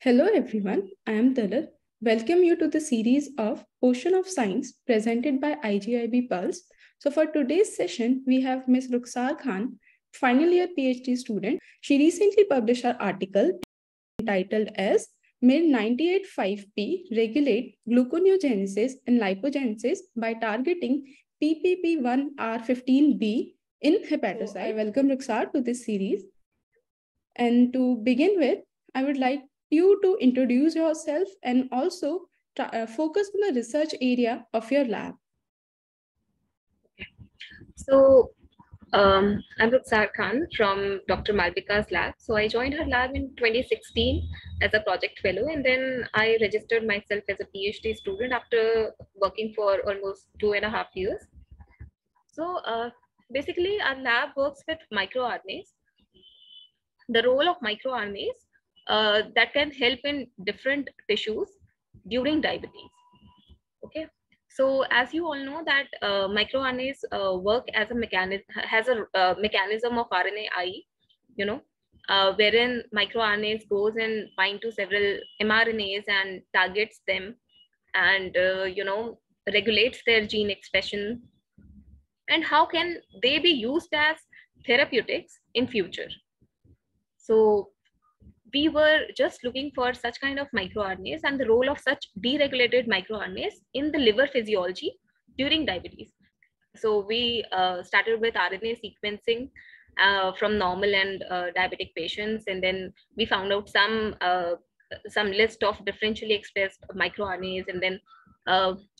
Hello everyone, I am Talat. Welcome you to the series of Ocean of Science presented by IGIB Pulse. So for today's session, we have Ms. Rukshar Khan, final year PhD student. She recently published her article entitled as MIR98.5P regulate gluconeogenesis and lipogenesis by targeting PPP1R15B in hepatocytes. So I welcome Rukshar to this series. And to begin with, I would like you to introduce yourself and also focus on the research area of your lab. So I'm Rukshar Khan from Dr. Malvika's lab. So I joined her lab in 2016 as a project fellow, and then I registered myself as a PhD student after working for almost 2.5 years. So basically, our lab works with microRNAs. The role of microRNAs that can help in different tissues during diabetes. Okay. So as you all know that microRNAs work as a mechanism, mechanism of RNAi, wherein microRNAs goes and bind to several mRNAs and targets them and, regulates their gene expression. And how can they be used as therapeutics in future? So we were just looking for such kind of microRNAs and the role of such deregulated microRNAs in the liver physiology during diabetes. So we started with RNA sequencing from normal and diabetic patients, and then we found out some list of differentially expressed microRNAs, and then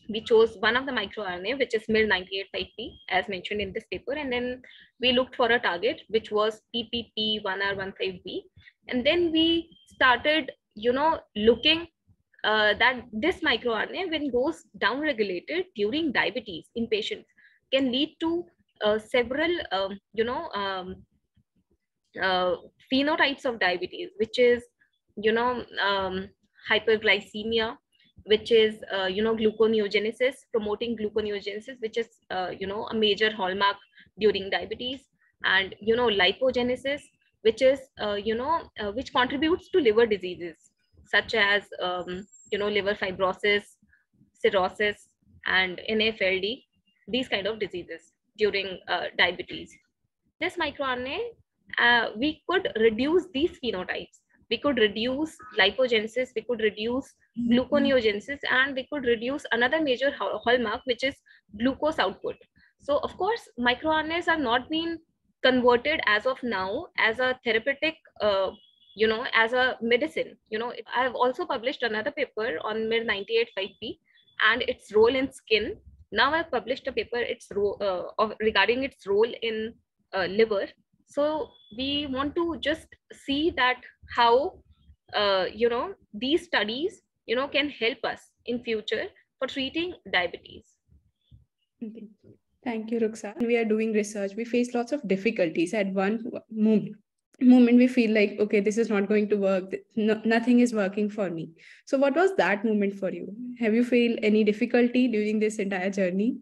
we chose one of the microRNA, which is MIR98.5P, as mentioned in this paper, and then we looked for a target, which was PPP1R15B. And then we started, looking that this microRNA, when goes down-regulated during diabetes in patients, can lead to several, phenotypes of diabetes, which is, hyperglycemia, which is, gluconeogenesis, promoting gluconeogenesis, which is, a major hallmark during diabetes, and, lipogenesis, which is, which contributes to liver diseases, such as, liver fibrosis, cirrhosis, and NAFLD, these kind of diseases during diabetes. This microRNA, we could reduce these phenotypes. We could reduce lipogenesis, we could reduce gluconeogenesis, and we could reduce another major hallmark, which is glucose output. So of course, microRNAs are not being converted as of now as a therapeutic, as a medicine. I have also published another paper on MIR98.5P and its role in skin. Now I've published a paper regarding its role in liver. So we want to just see that how, these studies, can help us in future for treating diabetes. Okay. Thank you, Rukshar. When we are doing research, we face lots of difficulties at one moment we feel like, okay, this is not going to work. Nothing is working for me. So what was that moment for you? Have you felt any difficulty during this entire journey?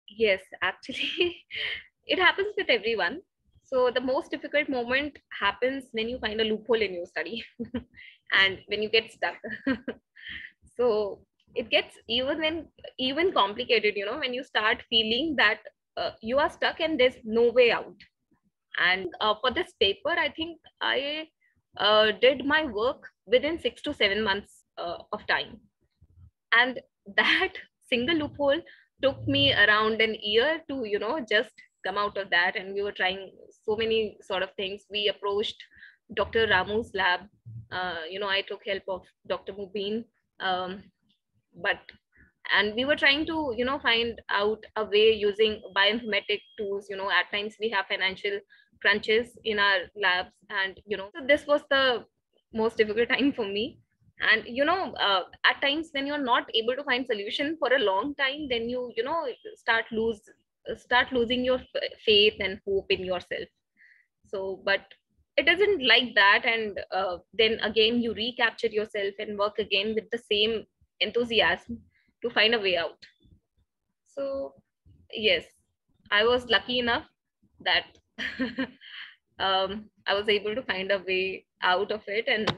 Yes, actually, it happens with everyone. So the most difficult moment happens when you find a loophole in your study and when you get stuck. So it gets even complicated, when you start feeling that you are stuck and there's no way out. And for this paper, I think I did my work within 6 to 7 months of time. And that single loophole took me around an year to, just come out of that. And we were trying so many sort of things. We approached Dr. Ramu's lab. I took help of Dr. Mubin. And we were trying to, find out a way using bioinformatic tools. At times we have financial crunches in our labs, and so this was the most difficult time for me. And at times when you're not able to find solution for a long time, then you start losing your faith and hope in yourself. So but it isn't like that, and then again you recapture yourself and work again with the same enthusiasm to find a way out. So yes, I was lucky enough that I was able to find a way out of it, and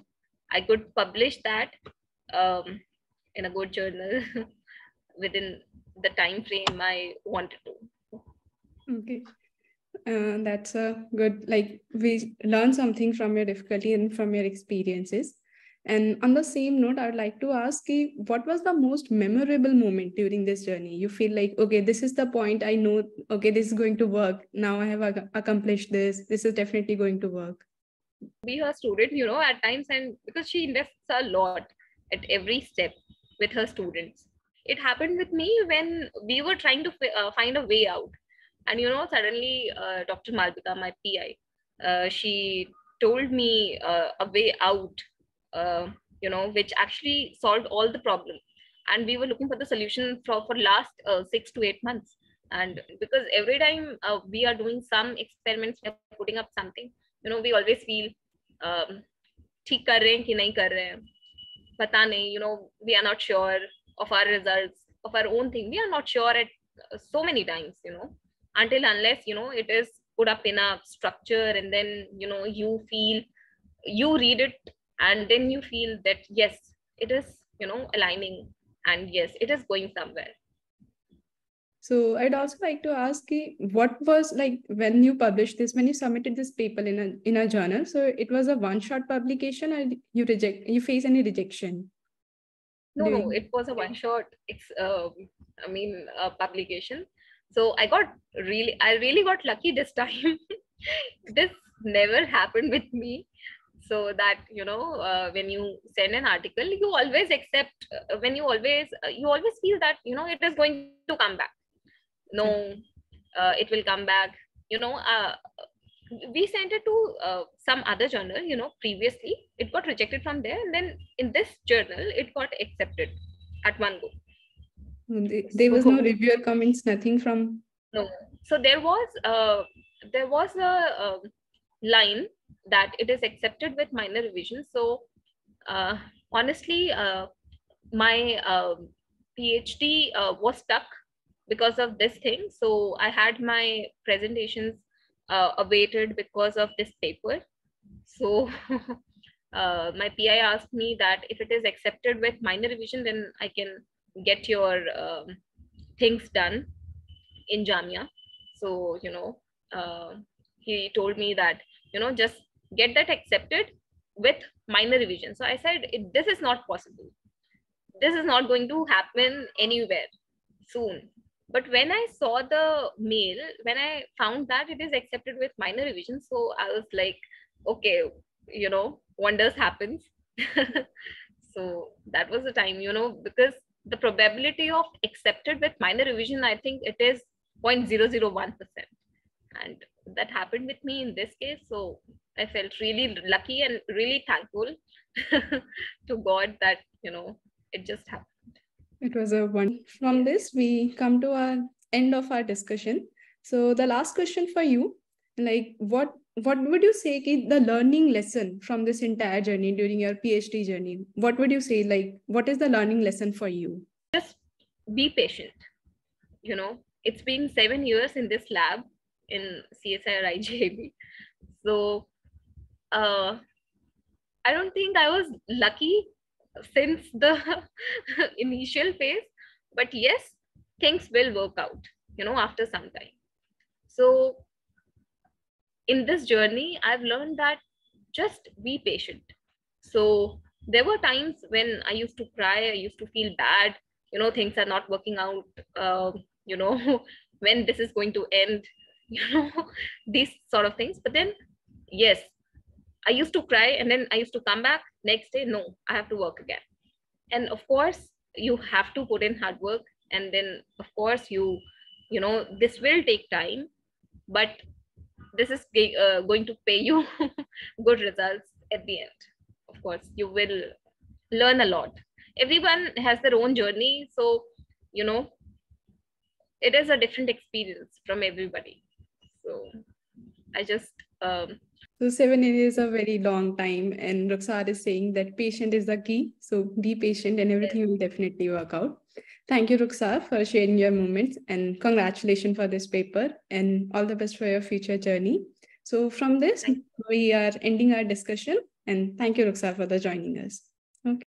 I could publish that in a good journal within the time frame I wanted to. Okay. That's a good, like we learn something from your difficulty and from your experiences. And on the same note, I would like to ask you, what was the most memorable moment during this journey? You feel like, okay, this is the point I know, okay, this is going to work. Now I have accomplished this. This is definitely going to work. Be her student, at times, and because she invests a lot at every step with her students. It happened with me when we were trying to find a way out. And, suddenly Dr. Malvika, my PI, she told me a way out, which actually solved all the problems. And we were looking for the solution for last 6 to 8 months. And because every time we are doing some experiments, we are putting up something, we always feel ठीक कर रहे हैं कि नहीं कर रहे हैं पता नहीं, we are not sure of our results of our own thing. We are not sure at so many times, until unless it is put up in a structure, and then you feel, you read it, and then you feel that yes, it is aligning, and yes, it is going somewhere. So I'd also like to ask you, what was like when you published this, when you submitted this paper in a journal? So it was a one-shot publication, or you face any rejection? No, it was a one-shot. Publication. So I really got lucky this time. This never happened with me. So that when you send an article, you always accept. When you always feel that it is going to come back. No, it will come back. We sent it to some other journal, previously. It got rejected from there, and then in this journal, it got accepted at one go. There was no reviewer comments, nothing from. No. So there was a line that it is accepted with minor revisions. So honestly, my PhD was stuck because of this thing. So I had my presentations awaited because of this paper. So my PI asked me that if it is accepted with minor revision, then I can get your things done in Jamia. So he told me that just get that accepted with minor revision. So I said, this is not possible. This is not going to happen anywhere soon. But when I saw the mail, when I found that it is accepted with minor revision, so I was like, okay, wonders happens. So that was the time, because the probability of accepted with minor revision, I think it is 0.001%. And that happened with me in this case. So I felt really lucky and really thankful to God that, it just happened. It was a one. From this, we come to our end of our discussion. So the last question for you, like what would you say is the learning lesson from this entire journey during your PhD journey? What would you say, like, what is the learning lesson for you? Just be patient. It's been 7 years in this lab in CSIR-IGIB. So I don't think I was lucky since the initial phase, but yes, things will work out, after some time. So in this journey, I've learned that just be patient. So there were times when I used to cry, I used to feel bad, things are not working out, when this is going to end, these sort of things. But then, yes, I used to cry, and then I used to come back next day, no, I have to work again. And of course, you have to put in hard work. And then, of course, this will take time, but this is going to pay you good results at the end. Of course, you will learn a lot. Everyone has their own journey. So, it is a different experience from everybody. So I just... So 7 years is a very long time, and Rukshar is saying that patient is the key. So be patient and everything will definitely work out. Thank you, Rukshar, for sharing your moments, and congratulations for this paper, and all the best for your future journey. So from this, we are ending our discussion. And thank you, Rukshar, for the joining us.